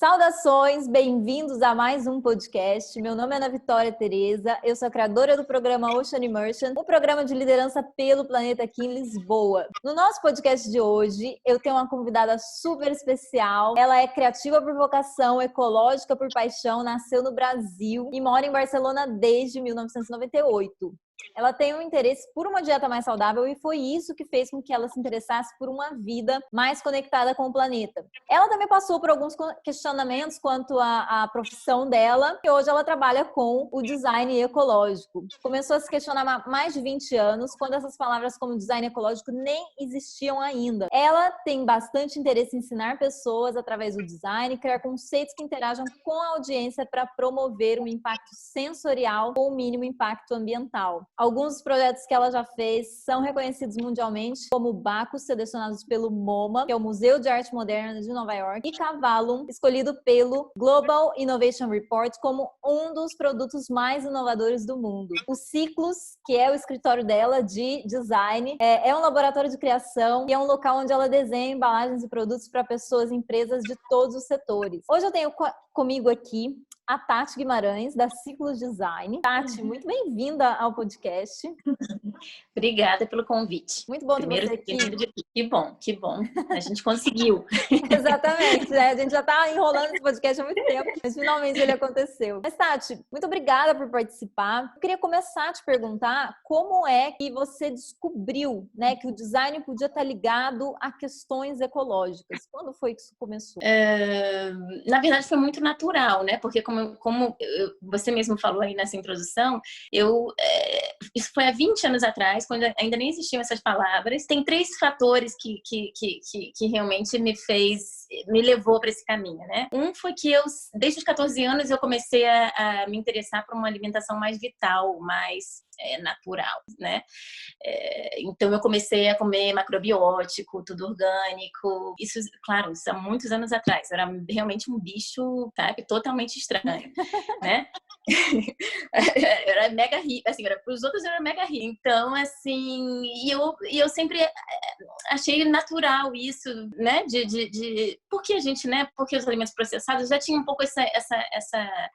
Saudações, bem-vindos a mais um podcast. Meu nome é Ana Vitória Tereza, eu sou a criadora do programa Ocean Immersion, um programa de liderança pelo planeta aqui em Lisboa. No nosso podcast de hoje, eu tenho uma convidada super especial. Ela é criativa por vocação, ecológica por paixão, nasceu no Brasil e mora em Barcelona desde 1998. Ela tem um interesse por uma dieta mais saudável e foi isso que fez com que ela se interessasse por uma vida mais conectada com o planeta. Ela também passou por alguns questionamentos quanto à profissão dela e hoje ela trabalha com o design ecológico. Começou a se questionar há mais de 20 anos, quando essas palavras como design ecológico nem existiam ainda. Ela tem bastante interesse em ensinar pessoas através do design, criar conceitos que interajam com a audiência para promover um impacto sensorial com o mínimo impacto ambiental. Alguns dos projetos que ela já fez são reconhecidos mundialmente, como Bacos, selecionados pelo MoMA, que é o Museu de Arte Moderna de Nova York, e Cavalum, escolhido pelo Global Innovation Report como um dos produtos mais inovadores do mundo. O Ciclos, que é o escritório dela de design, é um laboratório de criação e é um local onde ela desenha embalagens e produtos para pessoas e empresas de todos os setores. Hoje eu tenho comigo aqui a Tati Guimarães, da Ciclos Design. Tati, muito bem-vinda ao podcast. Obrigada pelo convite. Muito bom ter você aqui. Que bom. A gente conseguiu. Exatamente, né? A gente já tá enrolando esse podcast há muito tempo, mas finalmente ele aconteceu. Mas, Tati, muito obrigada por participar. Eu queria começar a te perguntar como é que você descobriu, né, que o design podia estar ligado a questões ecológicas. Quando foi que isso começou? Na verdade, foi muito natural, né? Porque como você mesmo falou aí nessa introdução, isso foi há 20 anos atrás, quando ainda nem existiam essas palavras. Tem 3 fatores que realmente me levou para esse caminho, né? Um foi que desde os 14 anos, eu comecei a me interessar por uma alimentação mais vital, mais natural, né? Então eu comecei a comer macrobiótico, tudo orgânico. Isso, claro, isso há muitos anos atrás. Eu era realmente um bicho, sabe, totalmente estranho, né? Eu era mega rica, assim, para os outros eu era mega rica. Então, assim, eu sempre achei natural isso, né? Porque a gente, né? Porque os alimentos processados já tinham um pouco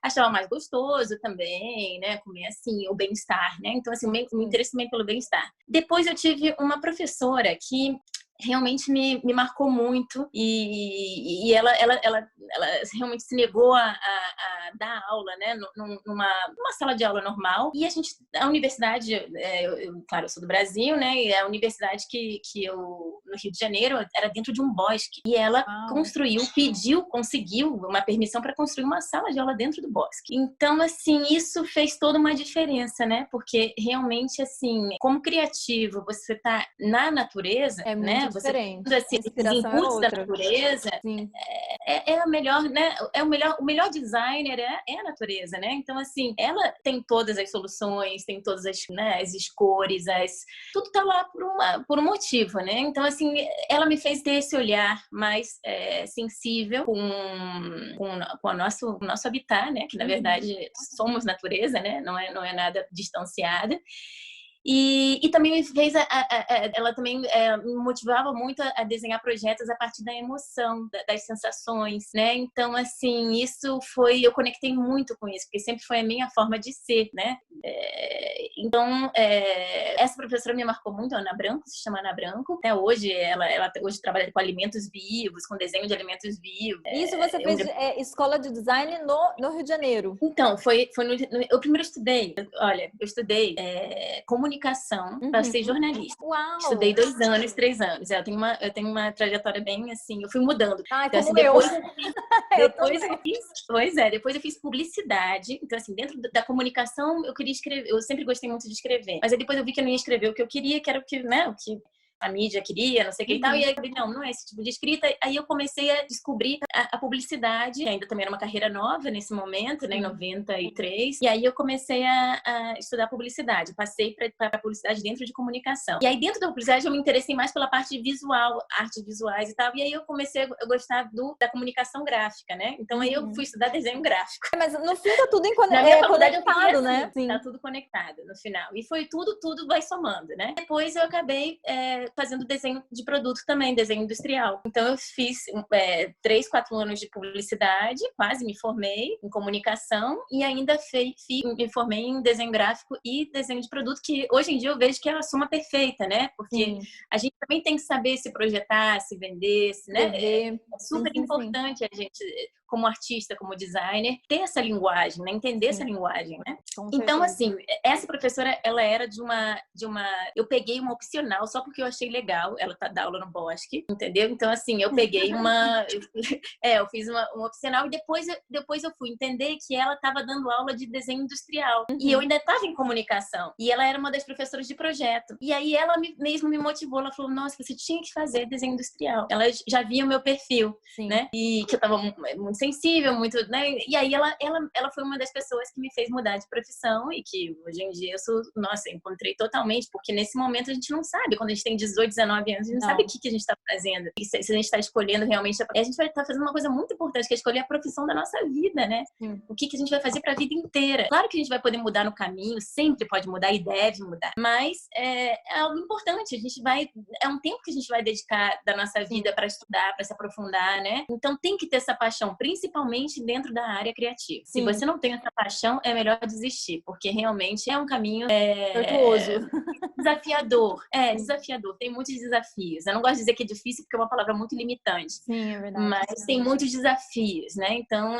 achava mais gostoso também, né? Comer assim, o bem-estar, né? Então, assim, o interesse também pelo bem-estar. Depois eu tive uma professora que realmente me marcou muito e ela realmente se negou a dar aula, né, numa sala de aula normal. E a universidade, claro, eu sou do Brasil, né, e a universidade que eu, no Rio de Janeiro, era dentro de um bosque. E ela conseguiu uma permissão para construir uma sala de aula dentro do bosque. Então, assim, isso fez toda uma diferença, né, porque realmente, assim, como criativo, você tá na natureza, né, diferente. Esses inputs da natureza, é a melhor, né? O melhor designer é a natureza, né? Então, assim, ela tem todas as soluções, tem todas as, né, as cores, tudo tá lá por um motivo, né? Então, assim, ela me fez ter esse olhar mais sensível com o nosso habitat, né? Que, na verdade, somos natureza, né? Não é nada distanciada. E também me fez, ela também me motivava muito a desenhar projetos a partir da emoção, das sensações, né? Então, assim, eu conectei muito com isso, porque sempre foi a minha forma de ser, né? Então, essa professora me marcou muito, a Ana Branco, se chama Ana Branco. Até hoje, ela hoje trabalha com alimentos vivos, com desenho de alimentos vivos. Isso você fez escola de design no Rio de Janeiro? Então, eu primeiro estudei, olha, eu estudei comunicação para ser jornalista. Uau! Estudei 2 anos, 3 anos. Eu tenho uma trajetória bem assim, eu fui mudando. Então, assim, depois eu fiz publicidade. Então, assim, dentro da comunicação, eu queria escrever, eu sempre gostei muito de escrever. Mas aí depois eu vi que eu não ia escrever o que eu queria, que era o que a mídia queria, não sei o que e tal, e aí eu falei, não é esse tipo de escrita. Aí eu comecei a descobrir a publicidade, que ainda também era uma carreira nova nesse momento, né, em 93, e aí eu comecei a estudar publicidade, passei para publicidade dentro de comunicação. E aí dentro da publicidade eu me interessei mais pela parte visual, artes visuais e tal, e aí eu comecei a gostar da comunicação gráfica, né, então aí eu fui estudar desenho gráfico. Mas no fim tá tudo conectado, né? Sim. Tá tudo conectado no final, e foi tudo vai somando, né. Depois eu acabei fazendo desenho de produto também, desenho industrial. Então eu fiz 3, 4 anos de publicidade, quase me formei em comunicação e ainda me formei em desenho gráfico e desenho de produto, que hoje em dia eu vejo que é a soma perfeita, né? Porque a gente também tem que saber se projetar, se vender, né? É super importante a gente, como artista, como designer, ter essa linguagem, né? Entender essa linguagem, né? Então, assim, essa professora, ela era de uma... Eu peguei uma opcional só porque eu achei legal. Ela dá aula no Bosque, entendeu? Então, assim, eu peguei eu fiz uma opcional e depois eu fui entender que ela estava dando aula de desenho industrial. E eu ainda estava em comunicação. E ela era uma das professoras de projeto. E aí ela mesmo me motivou. Ela falou, nossa, você tinha que fazer desenho industrial. Ela já via o meu perfil, né? E que eu estava muito sensível, muito, né? E aí ela foi uma das pessoas que me fez mudar de profissão e que hoje em dia eu encontrei totalmente, porque nesse momento a gente não sabe, quando a gente tem 18, 19 anos, a gente não sabe o que a gente está fazendo. E se a gente está escolhendo realmente, a gente vai estar fazendo uma coisa muito importante, que é escolher a profissão da nossa vida, né? O que a gente vai fazer para a vida inteira. Claro que a gente vai poder mudar no caminho, sempre pode mudar e deve mudar, mas é algo importante, é um tempo que a gente vai dedicar da nossa vida para estudar, para se aprofundar, né? Então tem que ter essa paixão, principalmente dentro da área criativa. Se você não tem essa paixão, é melhor desistir, porque realmente é um caminho tortuoso. Desafiador. Desafiador. Tem muitos desafios. Eu não gosto de dizer que é difícil, porque é uma palavra muito limitante. Sim, é verdade. Mas tem muitos desafios, né? Então,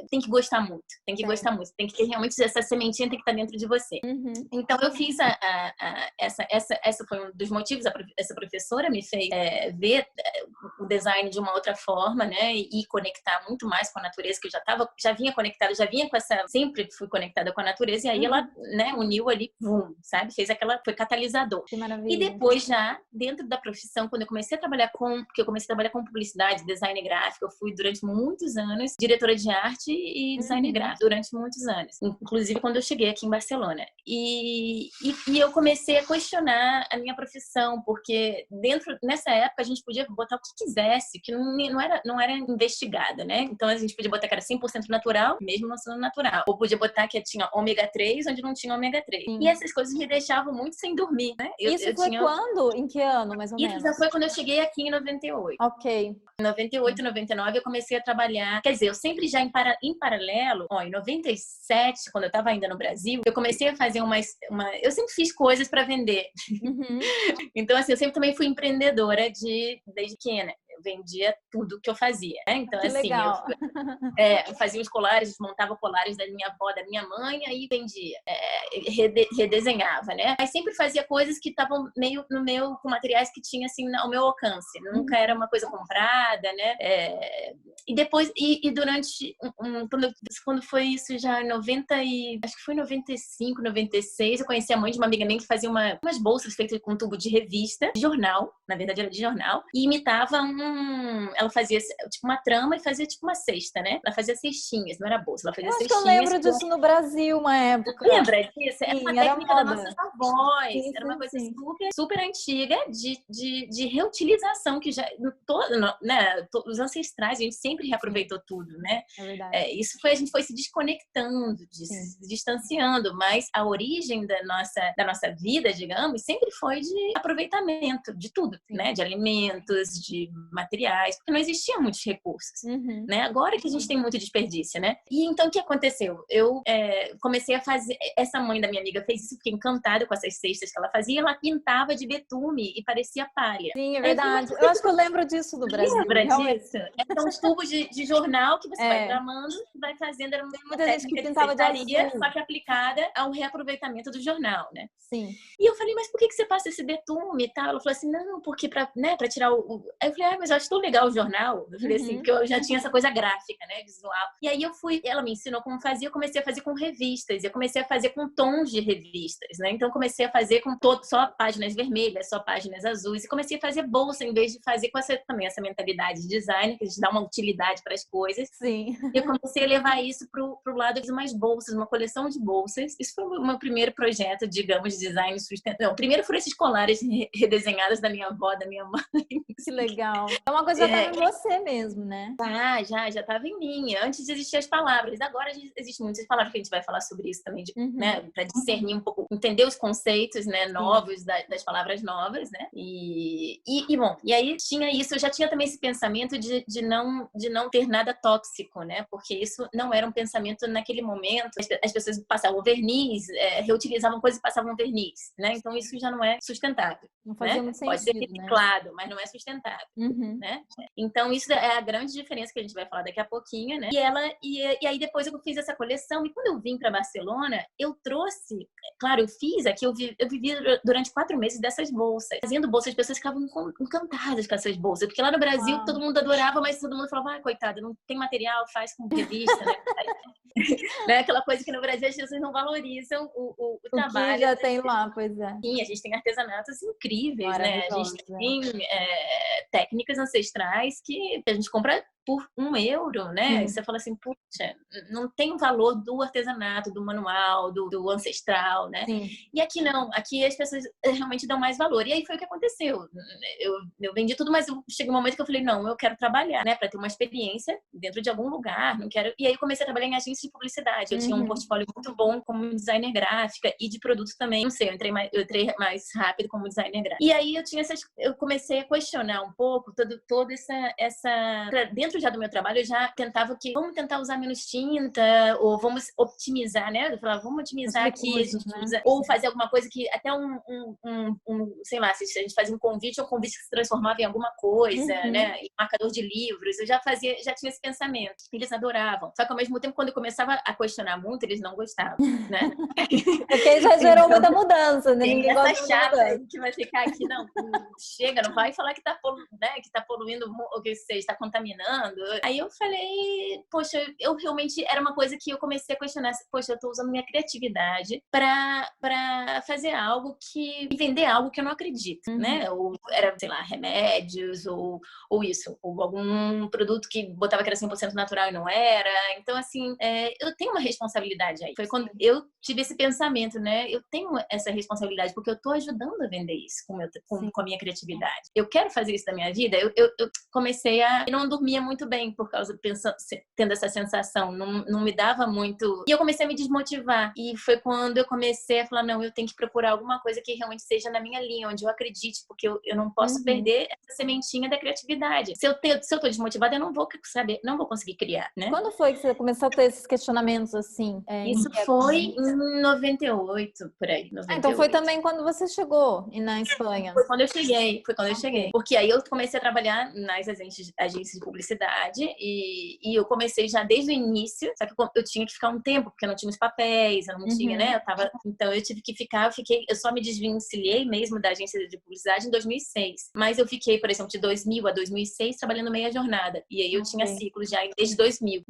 tem que gostar muito. Tem que gostar muito. Tem que ter realmente essa sementinha, tem que estar dentro de você. Então, eu fiz essa foi um dos motivos. Essa professora me fez ver o design de uma outra forma, né? E conectar muito mais com a natureza, que eu já vinha conectada, sempre fui conectada com a natureza. E aí ela, né, uniu ali, sabe? Foi catalisador. Que maravilha. E depois já, dentro da profissão, quando eu comecei a trabalhar porque eu comecei a trabalhar com publicidade, design gráfico, eu fui durante muitos anos diretora de arte e design gráfico, durante muitos anos. Inclusive quando eu cheguei aqui em Barcelona. E eu comecei a questionar a minha profissão, porque nessa época a gente podia botar o que quisesse, que não era investigada, né? Então a gente podia botar que era 100% natural, mesmo não sendo natural. Ou podia botar que tinha ômega 3, onde não tinha ômega 3. E essas coisas me deixavam muito sem dormir, né? Isso foi quando? Em que ano, mais ou menos? Isso já foi quando eu cheguei aqui em 98. Ok. Em 98, 99, eu comecei a trabalhar. Quer dizer, eu sempre já em paralelo, em 97, quando eu estava ainda no Brasil, eu comecei a fazer eu sempre fiz coisas para vender. Então, assim, eu sempre também fui empreendedora desde pequena. Eu vendia tudo que eu fazia, né? Então, que assim, legal. eu fazia os colares, desmontava colares da minha avó, da minha mãe, aí vendia, redesenhava, né? Mas sempre fazia coisas que estavam meio com materiais que tinha, assim, ao meu alcance. Nunca era uma coisa comprada, né? E depois, durante, quando foi isso já em acho que foi em 95, 96, eu conheci a mãe de uma amiga minha que fazia umas bolsas feitas com tubo de revista, de jornal, na verdade era de jornal, e imitava ela fazia tipo uma trama e fazia tipo uma cesta, né? Ela fazia cestinhas, não era bolsa, ela fazia cestinhas. Eu lembro disso no Brasil uma época. Lembra disso? Era uma técnica moda. das nossas avós. Era uma coisa super, super antiga de reutilização, que já né? Os ancestrais, a gente sempre reaproveitou tudo, né? É verdade. A gente foi se desconectando disso, se distanciando, mas a origem da nossa vida, digamos, sempre foi de aproveitamento de tudo, né? De alimentos, de materiais, porque não existiam muitos recursos, né? Agora que a gente tem muito desperdício, né? E então o que aconteceu? Eu comecei a fazer, essa mãe da minha amiga fez isso, fiquei encantada com essas cestas que ela fazia, ela pintava de betume e parecia palha. Sim, é verdade. Eu acho que eu lembro disso do Brasil. Lembra disso? São os tubos de jornal que você vai tramando, vai fazendo, era uma técnica de cestaria, só que aplicada ao reaproveitamento do jornal, né? Sim. E eu falei, mas por que você passa esse betume e tal? Ela falou assim, não, porque pra tirar Aí eu falei, mas eu acho tão legal o jornal. Eu falei assim, porque eu já tinha essa coisa gráfica, né, visual. E aí ela me ensinou como fazia, eu comecei a fazer com revistas, eu comecei a fazer com tons de revistas, né? Então eu comecei a fazer com só páginas vermelhas, só páginas azuis, e comecei a fazer bolsa, em vez de fazer com essa mentalidade de design, que a gente dá uma utilidade para as coisas. Sim. E eu comecei a levar isso pro lado de umas bolsas, uma coleção de bolsas. Isso foi o meu primeiro projeto, digamos, de design sustentável. Primeiro foram esses colares redesenhados da minha avó, da minha mãe. Que legal. É uma coisa que já estava em você mesmo, né? Já estava em mim. Antes existiam as palavras. Agora existem muitas palavras que a gente vai falar sobre isso também, né? Para discernir um pouco, entender os conceitos, né, novos das palavras novas, né? Bom, e aí tinha isso. Eu já tinha também esse pensamento de não ter nada tóxico, né? Porque isso não era um pensamento naquele momento. As pessoas passavam verniz, reutilizavam coisas e passavam verniz, né? Então isso já não é sustentável. Não fazia né? muito sentido, Pode ser reciclado, mas não é sustentável, né? Então isso é a grande diferença que a gente vai falar daqui a pouquinho, né? E aí depois eu fiz essa coleção e quando eu vim para Barcelona, eu trouxe, claro, eu fiz aqui, eu vivi durante 4 meses dessas bolsas, fazendo bolsas, as pessoas ficavam encantadas com essas bolsas, porque lá no Brasil todo mundo adorava, mas todo mundo falava, coitada, não tem material, faz com revista, né? Né? Aquela coisa que no Brasil as pessoas não valorizam o trabalho. O que já tem lá, pois é. Sim, a gente tem artesanatos incríveis, né? A gente tem né? técnicas ancestrais que a gente compra por €1, né? E você fala assim, puxa, não tem o valor do artesanato, do manual, do ancestral, né? Sim. E aqui não, aqui as pessoas realmente dão mais valor. E aí foi o que aconteceu. Eu vendi tudo, mas chegou um momento que eu falei, não, eu quero trabalhar, né? Para ter uma experiência dentro de algum lugar, não quero... E aí eu comecei a trabalhar em agência de publicidade. Eu tinha um portfólio muito bom como designer gráfica e de produto também. Não sei, eu entrei mais rápido como designer gráfico. E aí eu comecei a questionar um pouco toda essa dentro já do meu trabalho, eu já tentava vamos tentar usar menos tinta, ou vamos otimizar, né? Eu falava, vamos otimizar aqui, a gente usa, ou fazer alguma coisa que até sei lá, se a gente fazia um convite que se transformava em alguma coisa, né? Em marcador de livros, eu já tinha esse pensamento. Eles adoravam. Só que ao mesmo tempo, quando eu começava a questionar muito, eles não gostavam, né? Porque já gerou muita mudança, né? Ninguém gosta de chata que vai ficar aqui, não, chega, não vai falar que tá poluindo, ou que seja, está contaminando. Aí eu falei, poxa, eu realmente era uma coisa que eu comecei a questionar, poxa, eu tô usando minha criatividade pra fazer algo e vender algo que eu não acredito, né? Ou era, sei lá, remédios, ou isso, ou algum produto que botava que era 100% natural e não era. Então, assim, eu tenho uma responsabilidade aí. Foi quando eu tive esse pensamento, né? Eu tenho essa responsabilidade, porque eu tô ajudando a vender isso com a minha criatividade. Eu quero fazer isso da minha vida. Eu comecei a... Eu não dormia muito bem por causa, tendo essa sensação. Não me dava muito... E eu comecei a me desmotivar. E foi quando eu comecei a falar, não, eu tenho que procurar alguma coisa que realmente seja na minha linha, onde eu acredite, porque eu não posso perder essa sementinha da criatividade. Se eu tô desmotivada, eu não vou saber, não vou conseguir criar, né? Quando foi que você começou a ter esses questionamentos assim? Isso foi em 98, por aí. 98. Então foi também quando você chegou na Espanha. Foi quando eu cheguei. Porque aí eu comecei a trabalhar nas agências de publicidade e eu comecei já desde o início, só que eu tinha que ficar um tempo, porque eu não tinha os papéis, eu não tinha, né? Então eu tive que ficar, eu só me desvencilhei mesmo da agência de publicidade em 2006. Mas eu fiquei, por exemplo, de 2000 a 2006 trabalhando meia jornada. E aí eu tinha ciclos já desde 2000.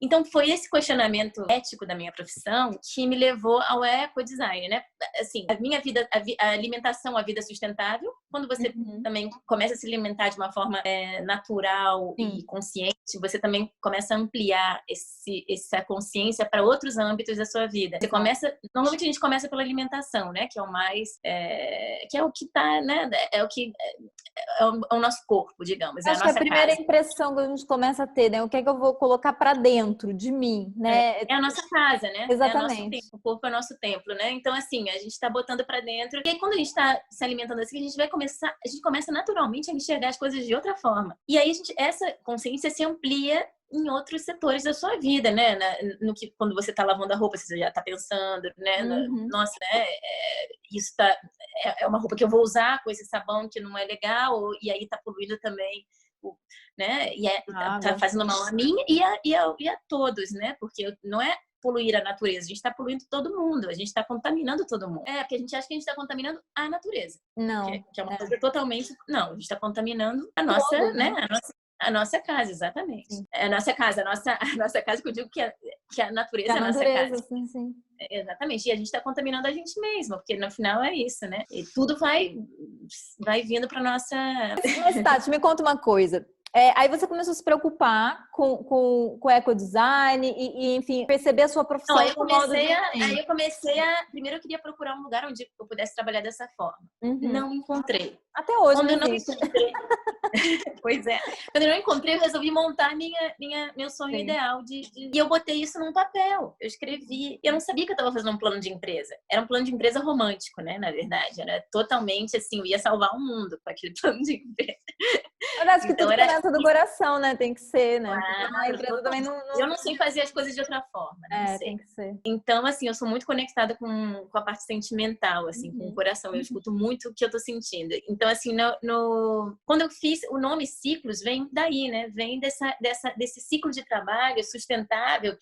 Então foi esse questionamento ético da minha profissão que me levou ao ecodesign, né? Assim, a minha vida, a alimentação, a vida sustentável, quando você também começa a se alimentar de uma forma natural e consciente, você também começa a ampliar essa consciência para outros âmbitos da sua vida. Normalmente a gente começa pela alimentação, né? Que é o mais, que é o que tá, né? É o nosso corpo, digamos. Acho que a primeira impressão que a gente começa a ter, né? O que é que eu vou colocar para dentro de mim, né? É a nossa casa, né? Exatamente. É nosso templo, o corpo é o nosso templo, né? Então, assim, a gente está botando para dentro. E aí, quando a gente está se alimentando assim, a gente começa naturalmente a enxergar as coisas de outra forma. E aí, essa consciência se amplia em outros setores da sua vida, né? Quando você está lavando a roupa, você já está pensando, né? Nossa, né? Isso é uma roupa que eu vou usar com esse sabão que não é legal, e aí está poluindo também, né? E tá fazendo mal a mim e a todos, né? Porque não é poluir a natureza, a gente está poluindo todo mundo, a gente está contaminando todo mundo. Porque a gente acha que a gente está contaminando a natureza. Não. Que é uma coisa totalmente... Não, a gente está contaminando a nossa, todo, né? A nossa casa, exatamente. A nossa casa, a nossa casa, que eu digo que a natureza é a nossa casa. Sim. Exatamente. E a gente está contaminando a gente mesmo, porque no final é isso, né? E tudo vai vindo para nossa... Mas, Tati, me conta uma coisa. Aí você começou a se preocupar com o ecodesign e, enfim, perceber a sua profissão. Não, aí eu comecei a... Primeiro eu queria procurar um lugar onde eu pudesse trabalhar dessa forma. Não encontrei. Até hoje Quando eu não não existe. encontrei, pois é. Quando eu não encontrei, eu resolvi montar meu sonho Sim. ideal e eu botei isso num papel. Eu escrevi. Eu não sabia que eu estava fazendo um plano de empresa. Era um plano de empresa romântico, né? Na verdade, era totalmente assim, eu ia salvar o mundo com aquele plano de empresa. Eu acho que Então tudo era começa do coração, né? Tem que ser, né? Porque uma claro, empresa também eu não sei fazer as coisas de outra forma, não sei. tem que ser. Então, assim, eu sou muito conectada com a parte sentimental, assim, com o coração. Eu escuto muito o que eu tô sentindo. Então, assim, quando eu fiz o nome Ciclos, vem daí, né? Vem desse ciclo de trabalho sustentável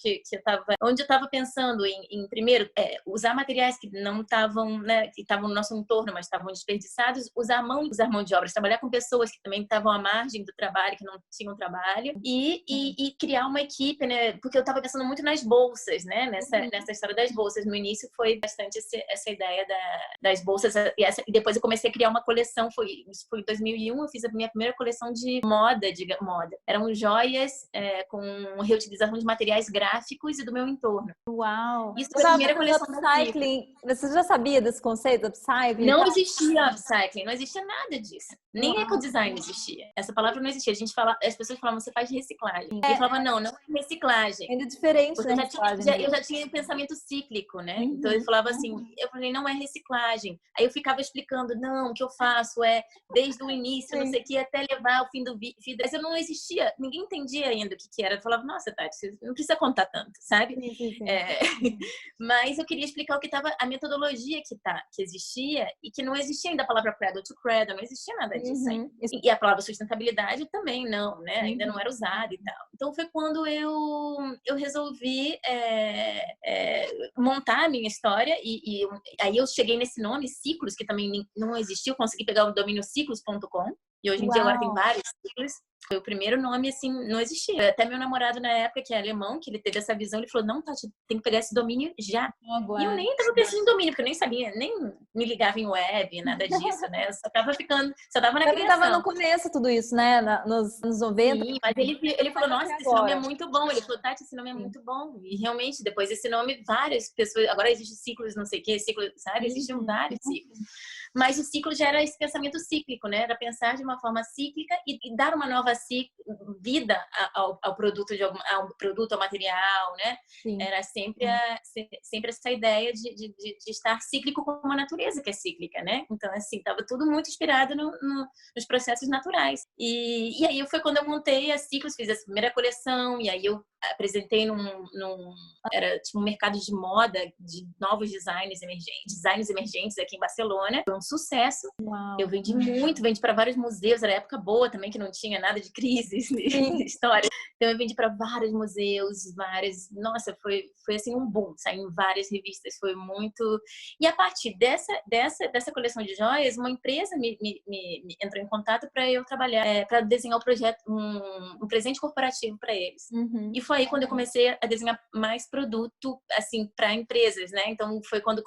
onde eu tava pensando em primeiro, usar materiais que não estavam, né, que estavam no nosso entorno, mas estavam desperdiçados, usar mão de obras, trabalhar com pessoas que também estavam à margem do trabalho, que não tinham trabalho, e criar uma equipe, né? Porque eu tava pensando muito nas bolsas, né? Nessa história das bolsas. No início foi bastante essa ideia das bolsas, e depois eu comecei a criar uma coleção, isso foi em 2001, eu fiz a minha primeira coleção de moda. Eram joias com reutilização de materiais gráficos e do meu entorno. Uau! Isso Eu foi a tava primeira pensando coleção da Ciclo. upcycling. Você já sabia desse conceito, upcycling? Não existia upcycling, não existia nada disso. Nem ecodesign existia. Essa palavra não existia. As pessoas falavam, você faz reciclagem. E eu falava, não é reciclagem. Ainda diferente, Porque né? eu já tinha um pensamento cíclico, né? Então eu falava assim, eu falei, não é reciclagem. Aí eu ficava explicando, não, o que eu faço é desde o início, não sei o que, até levar ao fim do vídeo. Mas eu não existia, ninguém entendia ainda o que era. Eu falava, nossa, Tati, você não precisa contar tanto, sabe? Mas eu queria explicar o que estava, a metodologia que existia e que não existia ainda a palavra cradle to cradle, não existia nada disso ainda. E a palavra sustentabilidade também não, né? Ainda não era usada e tal. Então foi quando eu resolvi montar a minha história e aí eu cheguei nesse nome, Ciclos, que também não existia, eu consegui pegar o domínio ciclos.com e hoje em dia agora tem vários ciclos. Foi o primeiro nome, assim, não existia. Até meu namorado na época, que é alemão, que ele teve essa visão, ele falou, não, Tati, tem que pegar esse domínio já. E eu nem tava pensando em domínio, porque eu nem sabia, nem me ligava em web, nada disso, né? Eu só tava na criação. Tava no começo tudo isso, né? Nos anos 90. Sim, mas ele falou, nossa, esse nome é muito bom. Ele falou, Tati, esse nome é muito bom. E realmente, depois desse nome, várias pessoas, agora existe ciclos, não sei o quê, ciclos, sabe? Existem vários ciclos. Mas o ciclo já era esse pensamento cíclico, né? Era pensar de uma forma cíclica e dar uma nova vida ao produto, ao material, né? Sim. Era sempre essa ideia de estar cíclico como a natureza que é cíclica, né? Então, assim, estava tudo muito inspirado nos processos naturais. E aí foi quando eu montei a Ciclos, fiz essa primeira coleção, e aí eu apresentei era tipo um mercado de moda de novos designs emergentes aqui em Barcelona. Foi um sucesso. Uau. Eu vendi para vários museus, era época boa também, que não tinha nada de crise de história. Então eu vendi para vários museus, nossa, foi assim um boom, saiu em várias revistas, foi muito. E a partir dessa coleção de joias, uma empresa me entrou em contato para eu trabalhar, para desenhar um presente corporativo para eles. E foi aí quando eu comecei a desenhar mais produto, assim, para empresas, né? Então foi quando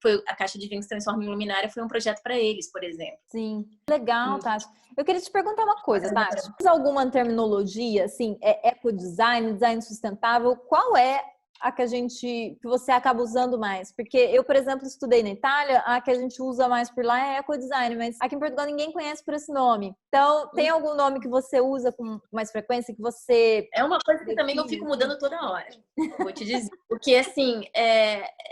foi a caixa de vinho que se transforma em luminária, foi um projeto para eles, por exemplo. Sim, legal, Tati. Eu queria te perguntar uma coisa, Tati. Tem alguma terminologia, assim, ecodesign, design sustentável? Qual é a que você acaba usando mais? Porque eu, por exemplo, estudei na Itália, a que a gente usa mais por lá é ecodesign, mas aqui em Portugal ninguém conhece por esse nome. Então, tem algum nome que você usa com mais frequência, que você... É uma coisa que também eu fico mudando toda hora, vou te dizer. Porque, assim,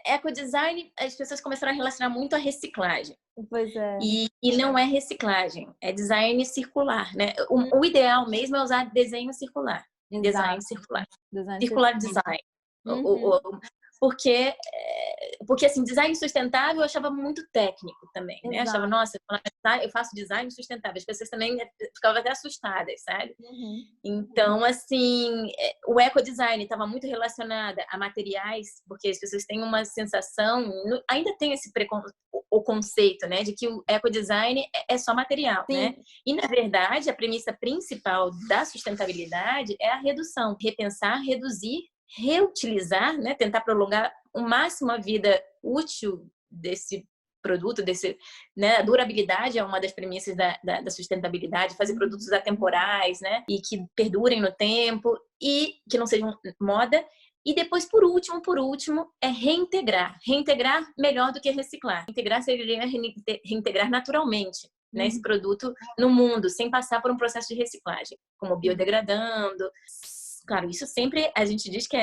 ecodesign, as pessoas começaram a relacionar muito a reciclagem. Pois é. E não é reciclagem, é design circular, né? O ideal mesmo é usar desenho circular. Exato. Design circular. Circular design. Porque assim, design sustentável eu achava muito técnico também, né? Exato. Achava, nossa, eu faço design sustentável. As pessoas também ficavam até assustadas, sabe? Então, assim, o ecodesign estava muito relacionado a materiais, porque as pessoas têm uma sensação, ainda tem o conceito, né, de que o ecodesign é só material, né? E, na verdade, a premissa principal da sustentabilidade é a redução. Repensar, reduzir, reutilizar, né? Tentar prolongar o máximo a vida útil desse produto, né? A durabilidade é uma das premissas da sustentabilidade, fazer produtos atemporais, né? E que perdurem no tempo e que não sejam moda. E depois, por último, é reintegrar. Reintegrar melhor do que reciclar. Reintegrar seria reintegrar naturalmente. né, esse produto no mundo, sem passar por um processo de reciclagem, como biodegradando. Claro, isso sempre a gente diz que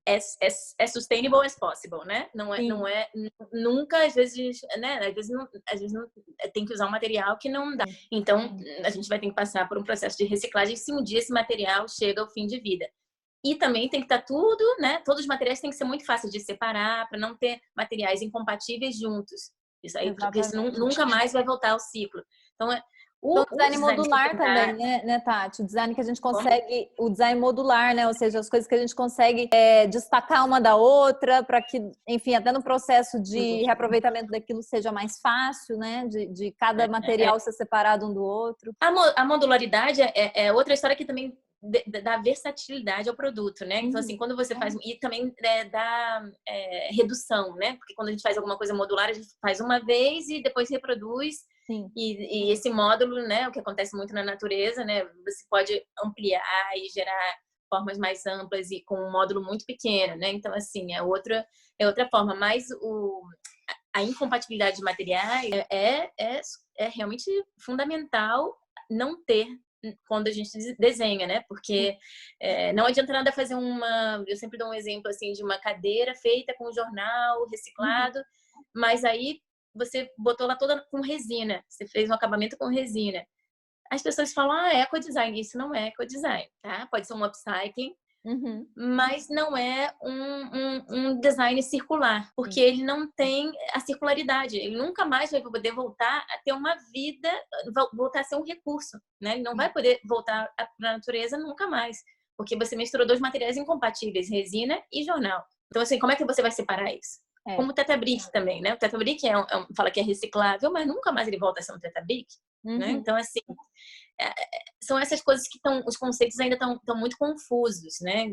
é sustainable as possible, né? Não é nunca, às vezes, né? Às vezes não, tem que usar um material que não dá. Então, a gente vai ter que passar por um processo de reciclagem se um dia esse material chega ao fim de vida. E também tem que estar tudo, né? Todos os materiais têm que ser muito fáceis de separar para não ter materiais incompatíveis juntos. Isso aí, porque senão nunca mais vai voltar ao ciclo. Então, o design modular também, né, Tati? O design que a gente consegue, o design modular, né? Ou seja, as coisas que a gente consegue destacar uma da outra para que, enfim, até no processo de reaproveitamento daquilo seja mais fácil, né? De cada material ser separado um do outro. A modularidade é outra história que também dá versatilidade ao produto, né? Então, assim, quando você faz... E também dá redução, né? Porque quando a gente faz alguma coisa modular, a gente faz uma vez e depois reproduz. Sim. E esse módulo, né? O que acontece muito na natureza, né? Você pode ampliar e gerar formas mais amplas e com um módulo muito pequeno, né? Então, assim, é outra forma. Mas a incompatibilidade de materiais é realmente fundamental não ter quando a gente desenha, né? Porque não adianta nada fazer eu sempre dou um exemplo assim de uma cadeira feita com jornal reciclado, mas aí você botou lá toda com resina, você fez um acabamento com resina. As pessoas falam, é ecodesign. Isso não é ecodesign, tá? Pode ser um upcycling, mas não é um design circular, porque ele não tem a circularidade. Ele nunca mais vai poder voltar a ter uma vida, voltar a ser um recurso, né? Ele não vai poder voltar para a natureza nunca mais, porque você misturou dois materiais incompatíveis, resina e jornal. Então, assim, como é que você vai separar isso? Como o Tetabrick também, né? O Tetabrick fala que é reciclável, mas nunca mais ele volta a ser um Tetabrick, né? Então, assim, são essas coisas que os conceitos ainda estão muito confusos, né?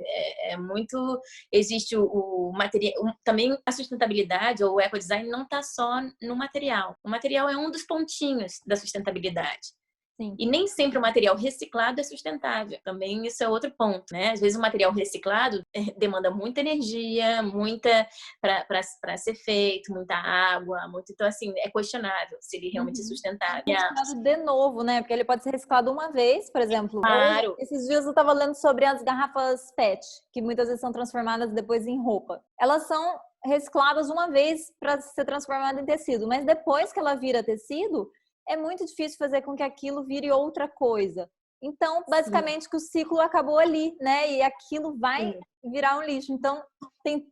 Existe o material, também a sustentabilidade ou o ecodesign não está só no material. O material é um dos pontinhos da sustentabilidade. Sim. E nem sempre o material reciclado é sustentável. Também isso é outro ponto, né? Às vezes o material reciclado demanda muita energia, muita para ser feito, muita água, então assim, é questionável se ele realmente é sustentável. Reciclado de novo, né? Porque ele pode ser reciclado uma vez, por exemplo. Claro. Esses dias eu estava lendo sobre as garrafas PET, que muitas vezes são transformadas depois em roupa. Elas são recicladas uma vez para ser transformada em tecido, mas depois que ela vira tecido, é muito difícil fazer com que aquilo vire outra coisa. Então, basicamente, que o ciclo acabou ali, né? E aquilo vai virar um lixo. Então, tem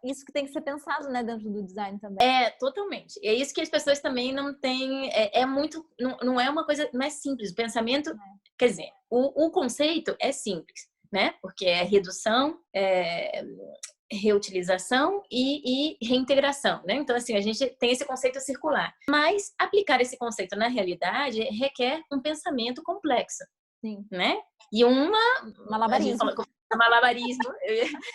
isso que tem que ser pensado, né, dentro do design também. Totalmente. É isso que as pessoas também não têm. Não é uma coisa mais simples. O pensamento, quer dizer, o conceito é simples, né? Porque é redução, reutilização e reintegração, né? Então, assim, a gente tem esse conceito circular. Mas aplicar esse conceito na realidade requer um pensamento complexo, né? E malabarismo. Malabarismo.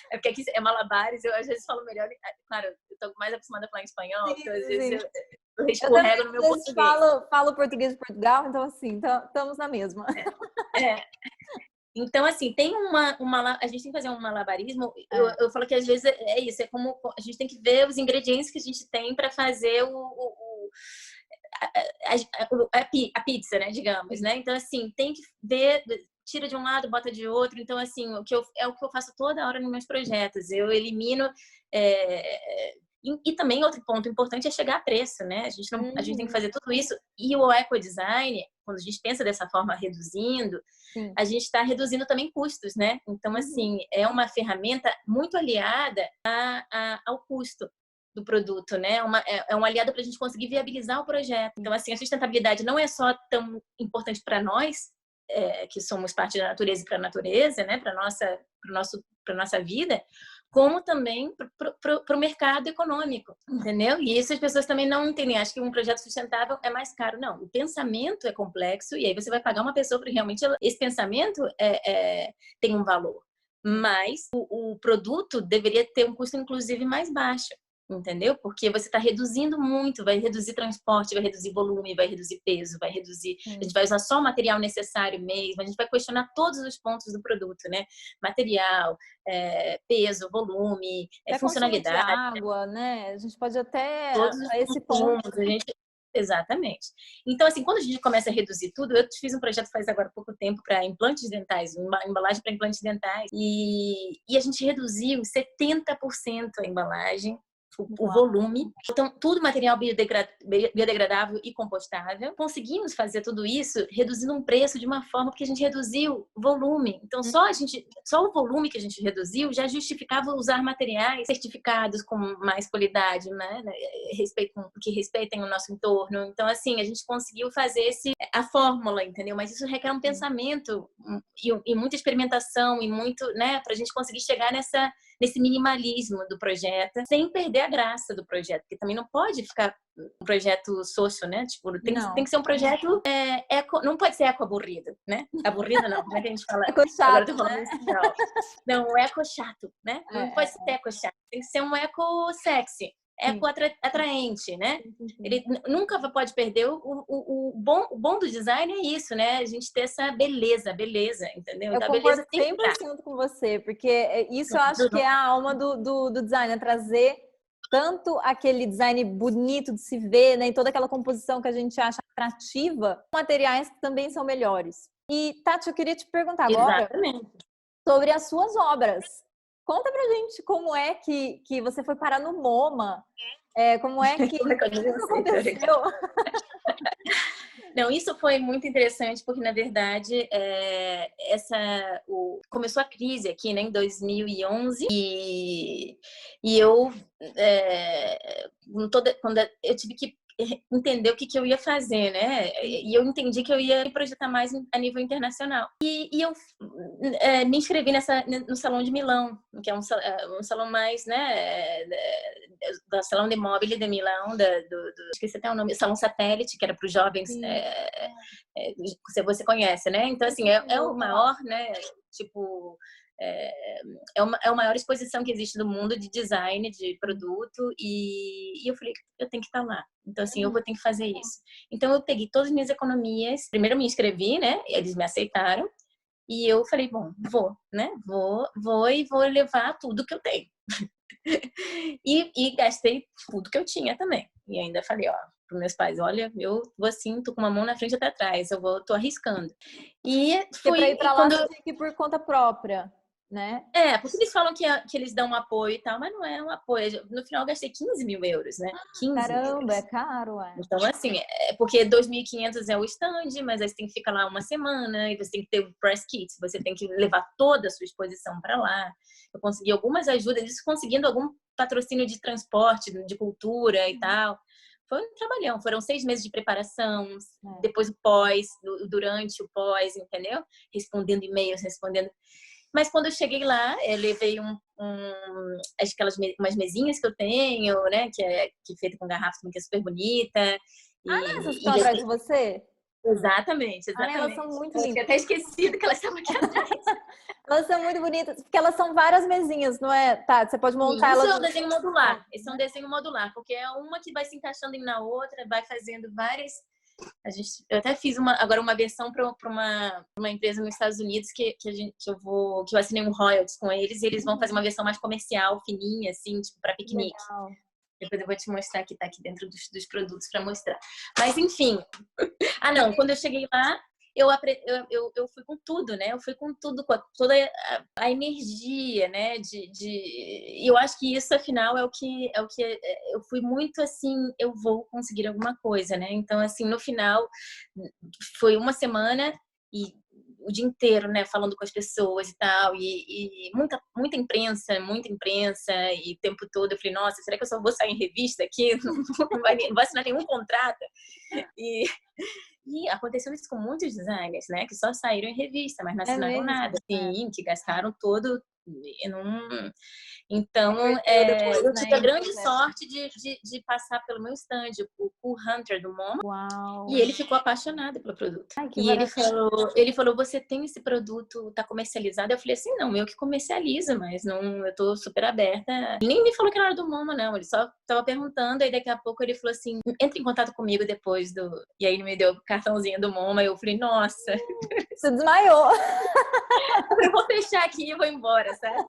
É porque aqui é malabares, eu às vezes falo melhor. Claro, eu tô mais acostumada a falar em espanhol, então às vezes eu escorrego no meu português. Falo português de Portugal, então assim, estamos na mesma. Então, assim, tem a gente tem que fazer um malabarismo. Eu falo que às vezes é isso, é como a gente tem que ver os ingredientes que a gente tem para fazer a pizza, né, digamos, né? Então, assim, tem que ver, tira de um lado, bota de outro. Então, assim, o que eu faço toda hora nos meus projetos. Eu elimino... E também outro ponto importante é chegar a preço, né? A gente tem que fazer tudo isso. E o ecodesign, quando a gente pensa dessa forma, reduzindo, a gente está reduzindo também custos, né? Então, assim, é uma ferramenta muito aliada ao custo do produto, né? É um aliado para a gente conseguir viabilizar o projeto. Então, assim, a sustentabilidade não é só tão importante para nós, que somos parte da natureza e para a natureza, né? Para nossa vida, como também para o mercado econômico, entendeu? E isso as pessoas também não entendem. Acho que um projeto sustentável é mais caro. Não, o pensamento é complexo e aí você vai pagar uma pessoa para realmente... Esse pensamento tem um valor, mas o produto deveria ter um custo, inclusive, mais baixo. Entendeu? Porque você está reduzindo muito, vai reduzir transporte, vai reduzir volume, vai reduzir peso, vai reduzir... A gente vai usar só o material necessário mesmo, a gente vai questionar todos os pontos do produto, né? Material, peso, volume, funcionalidade. Água, né? A gente pode até todos os esse ponto. pontos. Exatamente. Então, assim, quando a gente começa a reduzir tudo, eu fiz um projeto faz agora pouco tempo para implantes dentais, uma embalagem para implantes dentais, e a gente reduziu 70% a embalagem, o volume. Então, tudo material biodegradável e compostável. Conseguimos fazer tudo isso reduzindo um preço de uma forma porque a gente reduziu o volume. Então, só o volume que a gente reduziu já justificava usar materiais certificados com mais qualidade, né? Que respeitem o nosso entorno. Então, assim, a gente conseguiu fazer a fórmula, entendeu? Mas isso requer um pensamento e muita experimentação e muito, né? Pra gente conseguir chegar nesse minimalismo do projeto, sem perder a graça do projeto, porque também não pode ficar um projeto social, né? Tipo, tem que ser um projeto eco, não pode ser eco aburrido, né? Aburrido não, como é que a gente fala? Eco chato, agora eu tô falando né? isso, não, eco chato, né? Não pode ser eco chato, tem que ser um eco sexy. Eco atraente, né? Ele nunca pode perder o bom do design é isso, né? A gente ter essa beleza, entendeu? Eu Então, a concordo beleza tem que estar. 100% com você, porque isso eu acho que é a alma do design, é trazer tanto aquele design bonito de se ver, né, em toda aquela composição que a gente acha atrativa, materiais que também são melhores. E, Tati, eu queria te perguntar agora sobre as suas obras. Conta pra gente como é que você foi parar no MoMA, como é que isso aconteceu? Não, isso foi muito interessante porque, na verdade, começou a crise aqui, né, em 2011 e eu, quando eu tive que entender o que eu ia fazer, né? E eu entendi que eu ia projetar mais a nível internacional. E eu me inscrevi no Salão de Milão, que é um salão mais, né, do Salão de Mobile de Milão, esqueci até o nome, Salão Satélite, que era para os jovens, você conhece, né? Então, assim, é o maior, né, tipo... É a maior exposição que existe no mundo de design, de produto, e eu falei, eu tenho que estar lá. Então, assim, eu vou ter que fazer isso. Então, eu peguei todas as minhas economias, primeiro me inscrevi, né? Eles me aceitaram, e eu falei, bom, vou, né? Vou e vou levar tudo que eu tenho. E gastei tudo que eu tinha também. E ainda falei, ó, para meus pais, olha, eu vou assim, tô com uma mão na frente e outra atrás, tô arriscando. E fui... Pra ir pra lá, você tinha que ir por conta própria, né? Porque eles falam que eles dão um apoio e tal, mas não é um apoio. No final, eu gastei 15 mil euros, né? 15 Caramba, euros. é caro, Então, assim, porque 2.500 é o stand, mas aí você tem que ficar lá uma semana, e você tem que ter o press kit, você tem que levar toda a sua exposição para lá. Eu consegui algumas ajudas, isso conseguindo algum patrocínio de transporte, de cultura e tal. Foi um trabalhão, foram 6 meses de preparação, depois o pós, durante o pós, entendeu? Respondendo e-mails, Mas quando eu cheguei lá, eu levei umas mesinhas que eu tenho, né? Que é feita com garrafa, que é super bonita. Não, essas que estão atrás de você? Exatamente. Elas são muito lindas. Eu tinha até esquecido que elas estavam aqui atrás. Elas são muito bonitas, porque elas são várias mesinhas, não é? Tá, você pode montar elas. Isso é um desenho modular. Esse é um desenho modular, porque é uma que vai se encaixando na outra, vai fazendo várias... Eu até fiz agora uma versão para uma empresa nos Estados Unidos que eu assinei um royalties com eles, e eles vão fazer uma versão mais comercial, fininha, assim, tipo, para piquenique. Legal. Depois eu vou te mostrar que tá aqui dentro dos produtos para mostrar. Mas, enfim. Quando eu cheguei lá, eu fui com tudo, né? Eu fui com tudo, com toda a energia, né? E eu acho que isso, afinal, é o que eu fui muito assim, eu vou conseguir alguma coisa, né? Então, assim, no final, foi uma semana e o dia inteiro, né, falando com as pessoas e tal, e muita imprensa, e o tempo todo eu falei, nossa, será que eu só vou sair em revista aqui? Não vou assinar nenhum contrato? E aconteceu isso com muitos designers, né, que só saíram em revista, mas não assinaram nada, sim, que gastaram todo e não... Então, eu tive a grande sorte de passar pelo meu stand, o Cool Hunter do MoMA. Uau. E ele ficou apaixonado pelo produto. E ele falou, você tem esse produto, tá comercializado? Eu falei assim, não, eu que comercializo, mas não, eu tô super aberta. Ele nem me falou que era do MoMA, não, ele só tava perguntando, aí daqui a pouco ele falou assim, entra em contato comigo depois E aí ele me deu o cartãozinho do MoMA, e eu falei, nossa. Você desmaiou. Eu falei, despachar aqui e vou embora, sabe?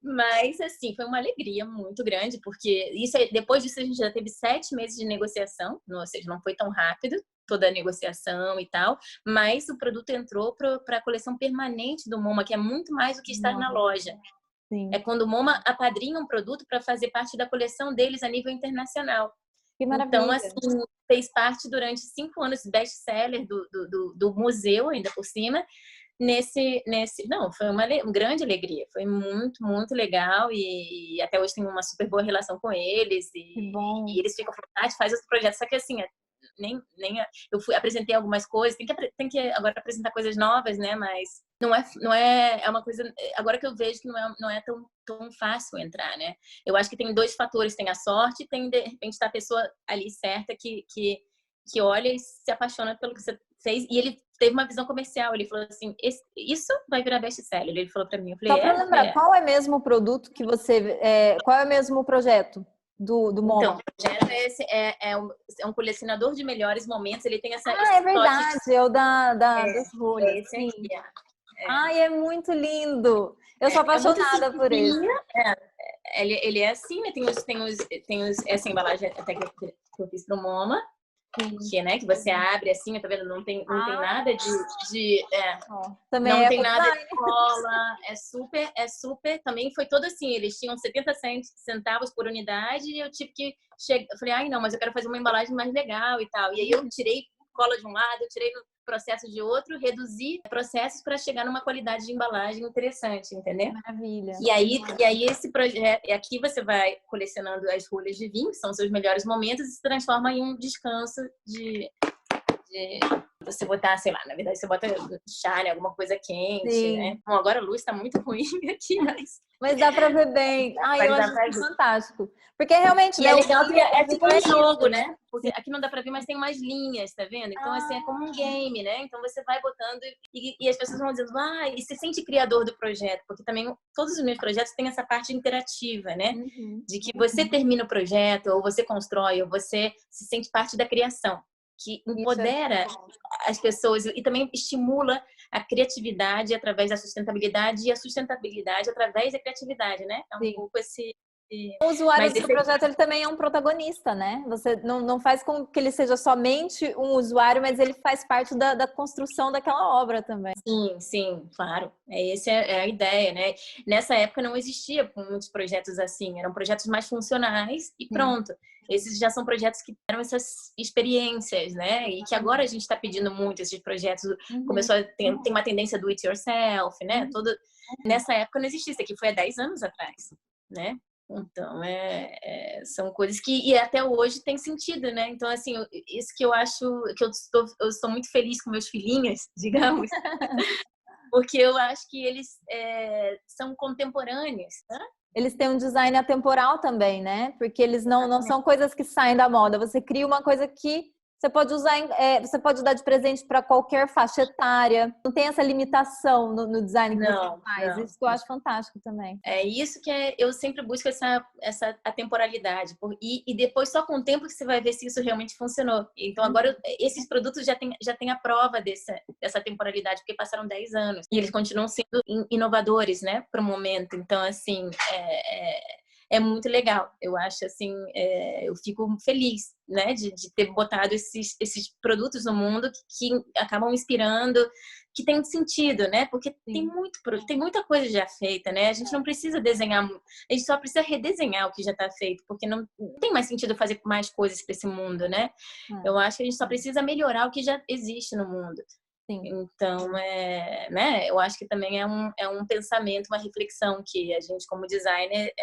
Mas, assim, foi uma alegria muito grande, porque depois disso a gente já teve 7 meses de negociação, ou seja, não foi tão rápido toda a negociação e tal, mas o produto entrou para a coleção permanente do MoMA, que é muito mais do que estar na loja. Sim. É quando o MoMA apadrinha um produto para fazer parte da coleção deles a nível internacional. Que maravilha. Então, assim, fez parte durante 5 anos best-seller do museu, ainda por cima. Não, foi uma grande alegria. Foi muito, muito legal. E até hoje tenho uma super boa relação com eles. E eles ficam à vontade, faz outro projeto. Só que, assim, eu apresentei algumas coisas, tem que agora apresentar coisas novas, né? Mas é uma coisa, agora que eu vejo que não é tão fácil entrar, né? Eu acho que tem 2 fatores, tem a sorte, tem de repente tá a pessoa ali certa que olha e se apaixona pelo que você fez, e ele teve uma visão comercial, ele falou assim, isso vai virar best-seller, ele falou pra mim, eu falei, só pra lembrar, qual é mesmo o produto que você, qual é mesmo o projeto do MoMA? Então, o projeto é um colecionador de melhores momentos, ele tem essa... é verdade, é o das rolhas. Esse aqui, Ai, é muito lindo! Eu sou apaixonada por ele. Ele é assim, né? Tem essa embalagem até que eu fiz pro MoMA, que você abre assim, tá vendo? Não tem nada também não tem nada de cola, é super, também foi todo assim, eles tinham 70 centavos por unidade e eu tive que eu falei, ai não, mas eu quero fazer uma embalagem mais legal e tal. E aí eu tirei cola de um lado, eu tirei processo de outro, reduzi processos para chegar numa qualidade de embalagem interessante, entendeu? Maravilha. E aí esse projeto, aqui você vai colecionando as rolhas de vinho, que são os seus melhores momentos, e se transforma em um descanso de você botar, sei lá, na verdade você bota chá, né, alguma coisa quente, né? Bom, agora a luz tá muito ruim aqui, mas dá pra ver bem. Ai, eu acho isso fantástico. Porque realmente... E é legal que é tipo um jogo, né? Porque aqui não dá pra ver, mas tem umas linhas, tá vendo? Então, assim, é como um game, né? Então você vai botando e as pessoas vão dizendo, e se sente criador do projeto. Porque também todos os meus projetos têm essa parte interativa, né? De que você termina o projeto, ou você constrói, ou você se sente parte da criação. Que empodera as pessoas e também estimula a criatividade através da sustentabilidade e a sustentabilidade através da criatividade, né? É um pouco esse... O usuário do seu projeto, ele também é um protagonista, né? Você não faz com que ele seja somente um usuário, mas ele faz parte da construção daquela obra também. Sim, claro. Essa é a ideia, né? Nessa época não existia muitos projetos assim, eram projetos mais funcionais e pronto. Esses já são projetos que deram essas experiências, né? E que agora a gente está pedindo muito esses projetos. Começou a ter uma tendência do it yourself, né? Nessa época não existia, isso aqui foi há 10 anos atrás, né? Então, são coisas que até hoje tem sentido, né? Então, assim, isso que eu acho, que eu estou muito feliz com meus filhinhos, digamos, porque eu acho que eles são contemporâneos, né? Eles têm um design atemporal também, né? Porque eles não são coisas que saem da moda. Você cria uma coisa que você pode usar, você pode dar de presente para qualquer faixa etária. Não tem essa limitação no design que você faz. Isso que eu acho fantástico também. É isso que eu sempre busco essa atemporalidade. E depois, só com o tempo, que você vai ver se isso realmente funcionou. Então, agora, esses produtos já tem a prova dessa temporalidade, porque passaram 10 anos. E eles continuam sendo inovadores, né, para o momento. Então, assim, é muito legal. Eu acho, assim, eu fico feliz, né, de ter botado esses produtos no mundo que acabam inspirando, que tem sentido, né? Porque tem muita coisa já feita, né? A gente não precisa desenhar, a gente só precisa redesenhar o que já está feito, porque não tem mais sentido fazer mais coisas para esse mundo, né? Eu acho que a gente só precisa melhorar o que já existe no mundo. Então, né? Eu acho que também é um pensamento, uma reflexão que a gente, como designer,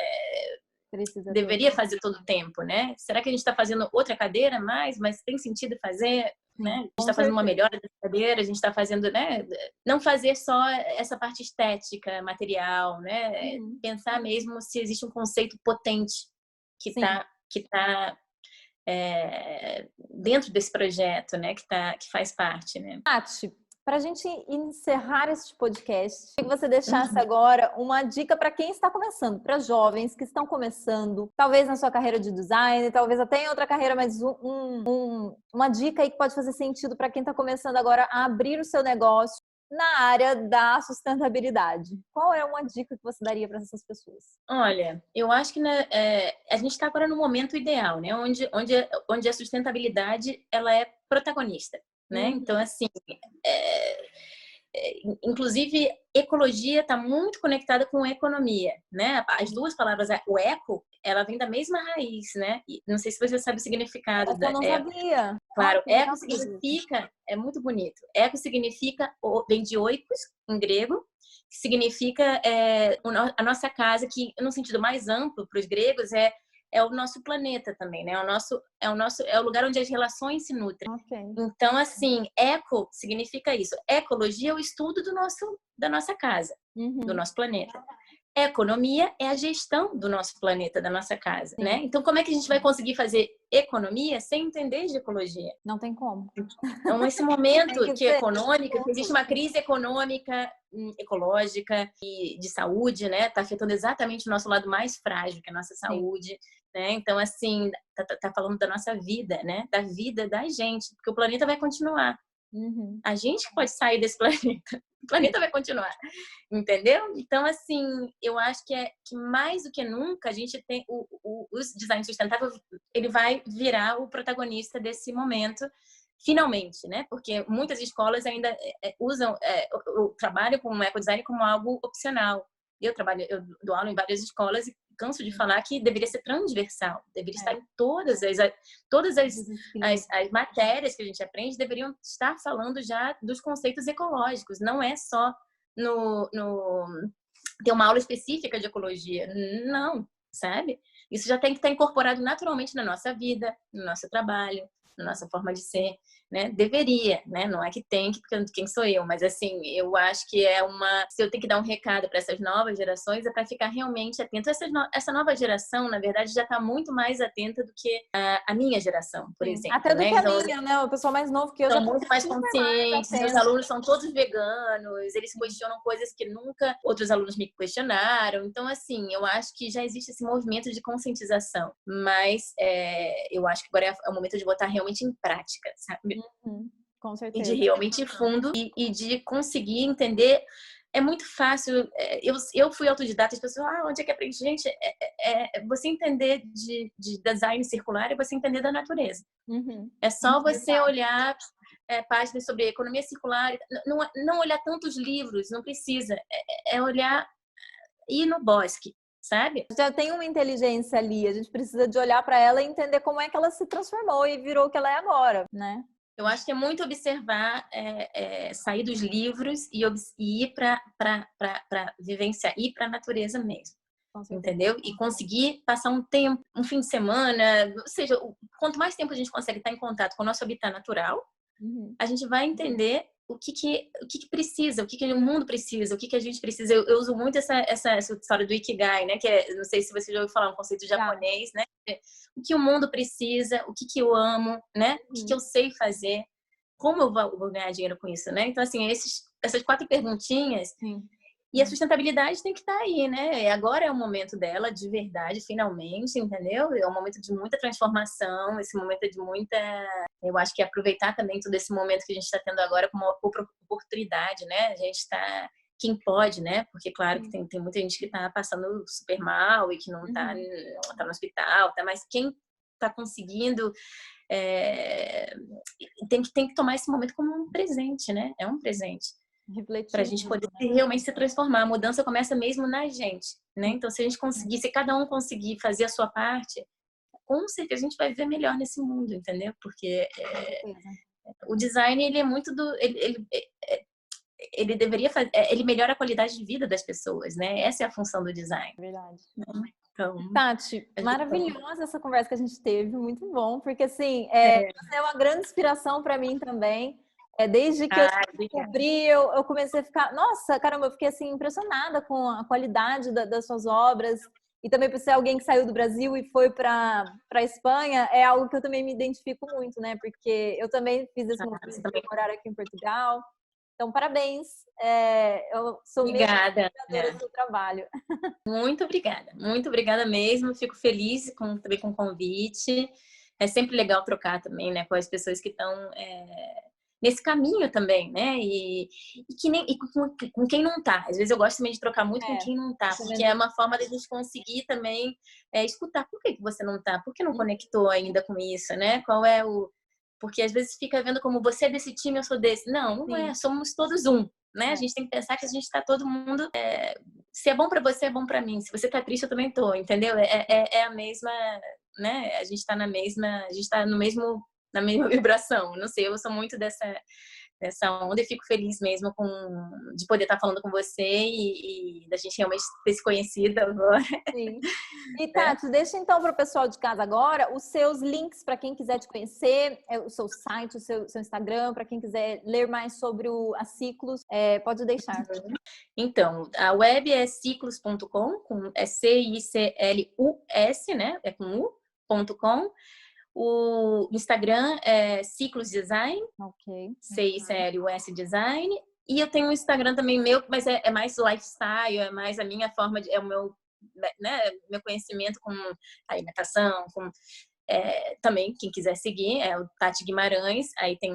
deveria fazer todo o tempo, né? Será que a gente está fazendo outra cadeira mas tem sentido fazer, né? A gente está fazendo uma melhora da cadeira, a gente está fazendo, né? Não fazer só essa parte estética, material, né? Pensar mesmo se existe um conceito potente que está dentro desse projeto, né? Que faz parte, né? Tati, para a gente encerrar este podcast, queria que você deixasse agora uma dica para quem está começando, para jovens que estão começando, talvez na sua carreira de design, talvez até em outra carreira, mas uma dica aí que pode fazer sentido para quem está começando agora a abrir o seu negócio. na área da sustentabilidade. Qual é uma dica que você daria para essas pessoas? Olha, eu acho que né, a gente está agora no momento ideal, né? Onde a sustentabilidade ela é protagonista, né? Uhum. Então, assim, é, inclusive, ecologia está muito conectada com economia, né? As duas palavras, o eco, ela vem da mesma raiz, né? E não sei se você sabe o significado Essa eu não sabia. claro, Que eco legal saber disso. significa, é muito bonito. Eco significa, vem de oikos, em grego, que significa a nossa casa, que no sentido mais amplo para os gregos é o nosso planeta também, né? É o lugar onde as relações se nutrem. Ok. Então, assim, eco significa isso. Ecologia é o estudo da nossa casa, do Uhum. nosso planeta. Economia é a gestão do nosso planeta, da nossa casa, né? Sim. Então, como é que a gente vai conseguir fazer economia sem entender de ecologia? Não tem como. Então, esse Tem momento que que é ser econômico, que existe junto. uma crise econômica, ecológica e de saúde, né? Está afetando exatamente o nosso lado mais frágil, que é a nossa Sim. saúde, né? Então, assim, tá falando da nossa vida, né? Da vida da gente, porque o planeta vai continuar. Uhum. A gente pode sair desse planeta, o planeta vai continuar, entendeu? Então, assim, eu acho que mais do que nunca a gente tem o design sustentável, ele vai virar o protagonista desse momento, finalmente, né? Porque muitas escolas ainda usam o trabalho como ecodesign como algo opcional. Eu dou aula em várias escolas e canso de falar que deveria ser transversal, deveria estar É. em todas Disciplina. as matérias que a gente aprende deveriam estar falando já dos conceitos ecológicos, não é só ter uma aula específica de ecologia, não, sabe? Isso já tem que estar incorporado naturalmente na nossa vida, no nosso trabalho, na nossa forma de ser, né? Deveria, né? Não é que tem, porque quem sou eu, mas assim, eu acho que se eu tenho que dar um recado para essas novas gerações, é para ficar realmente atento. Essa nova geração, na verdade, já está muito mais atenta do que a minha geração, por Sim. exemplo, Até do né? que a Então, minha, né? O pessoal mais novo que eu já são tá muito mais super mais conscientes, meus atento. alunos são todos veganos, eles questionam coisas que nunca outros alunos me questionaram. Então, assim, eu acho que já existe esse movimento de conscientização, mas eu acho que agora é o momento de botar realmente em prática, sabe? Uhum. Com E de certeza. realmente ir fundo e de conseguir entender. É muito fácil. Eu fui autodidata, as pessoas, onde é que aprendi? Gente, você entender de design circular é você entender da natureza. Uhum. É só você Exato. olhar páginas sobre economia circular, não olhar tantos livros, não precisa. É olhar, ir no bosque, sabe? Já tem uma inteligência ali, a gente precisa de olhar para ela e entender como é que ela se transformou e virou o que ela é agora, né? Eu acho que é muito observar, sair dos livros e ir para vivenciar, ir para a natureza mesmo. Com certeza. Entendeu? E conseguir passar um tempo, um fim de semana, ou seja, quanto mais tempo a gente consegue estar em contato com o nosso habitat natural, Uhum. a gente vai entender o que precisa, o que o mundo precisa, o que a gente precisa. Eu uso muito essa história do Ikigai, né? Que não sei se você já ouviu falar, um conceito Já. japonês, né? O que o mundo precisa, o que eu amo, né? O que eu sei fazer, como eu vou ganhar dinheiro com isso, né? Então, assim, essas 4 perguntinhas. Sim. E a sustentabilidade tem que estar aí, né? Agora é o momento dela, de verdade, finalmente, entendeu? É um momento de muita transformação, esse momento é de muita... Eu acho que aproveitar também todo esse momento que a gente está tendo agora como uma oportunidade, né? A gente está... Quem pode, né? Porque, claro, que tem muita gente que está passando super mal e que não está no hospital, tá? Mas quem está conseguindo... tem que tomar esse momento como um presente, né? É um presente para a Refletir gente mesmo, poder né? realmente se transformar. A mudança começa mesmo na gente, né? Então, se a gente conseguir, se cada um conseguir fazer a sua parte, com certeza a gente vai viver melhor nesse mundo, entendeu? Porque Com certeza. o design, ele é muito ele deveria fazer, ele melhora a qualidade de vida das pessoas, né? Essa é a função do design. Verdade. Então, Tati, maravilhosa essa conversa que a gente teve, muito bom, porque assim, é, você é uma grande inspiração para mim também. Desde que eu obrigada. descobri, eu comecei a ficar, nossa, caramba, eu fiquei assim impressionada com a qualidade das suas obras. E também por ser alguém que saiu do Brasil e foi para a Espanha, é algo que eu também me identifico muito, né? Porque eu também fiz esse Você movimento de também. morar aqui em Portugal. Então, parabéns. Eu sou mesmo Obrigada, admiradora do Ana. seu trabalho. Muito obrigada mesmo. Fico feliz também com o convite. É sempre legal trocar também, né, com as pessoas que estão nesse caminho também, né? E com quem não tá. Às vezes eu gosto também de trocar muito com quem não tá, porque é uma forma da gente conseguir também escutar. Por que você não tá? Por que não conectou ainda com isso, né? Qual é o... Porque às vezes fica vendo como você é desse time, eu sou desse. Não, não é. Somos todos um, né? A gente tem que pensar que a gente tá todo mundo... Se é bom pra você, é bom pra mim. Se você tá triste, eu também tô, entendeu? É a mesma... Né? A gente tá na mesma... A gente tá no mesmo... na mesma vibração. Não sei, eu sou muito dessa onda e fico feliz mesmo de poder estar falando com você e da gente realmente ter se conhecido agora. Sim. E Tati, deixa então para o pessoal de casa agora os seus links para quem quiser te conhecer, o seu site, o seu Instagram, para quem quiser ler mais sobre a Ciclus, pode deixar. Então, a web é ciclus.com, é Ciclus, né? É com u.com. O Instagram é Ciclus Design, Ciclus Design. E eu tenho um Instagram também meu, mas é mais lifestyle, é mais a minha forma é o meu, né, meu conhecimento com alimentação, com também, quem quiser seguir, é o Tati Guimarães. Aí tem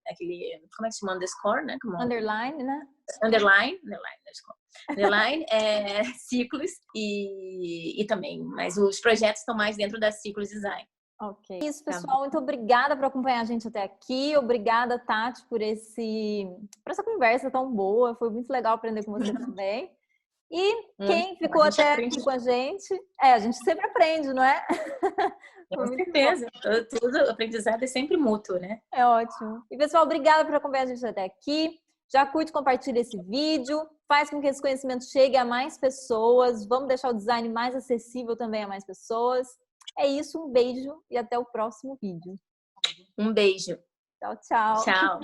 aquele como é que se chama? Underscore, né? Underline, né? Underline, Ciclus e também, mas os projetos estão mais dentro da Ciclus Design. Ok. Isso, pessoal. Muito obrigada por acompanhar a gente até aqui. Obrigada, Tati, por essa conversa tão boa. Foi muito legal aprender com você também. E quem ficou até aqui com a gente, a gente sempre aprende, não é? Com certeza. Tudo aprendizado é sempre mútuo, né? É ótimo. E, pessoal, obrigada por acompanhar a gente até aqui. Já curte, compartilha esse vídeo. Faz com que esse conhecimento chegue a mais pessoas. Vamos deixar o design mais acessível também a mais pessoas. É isso, um beijo e até o próximo vídeo. Um beijo. Tchau, tchau. Tchau.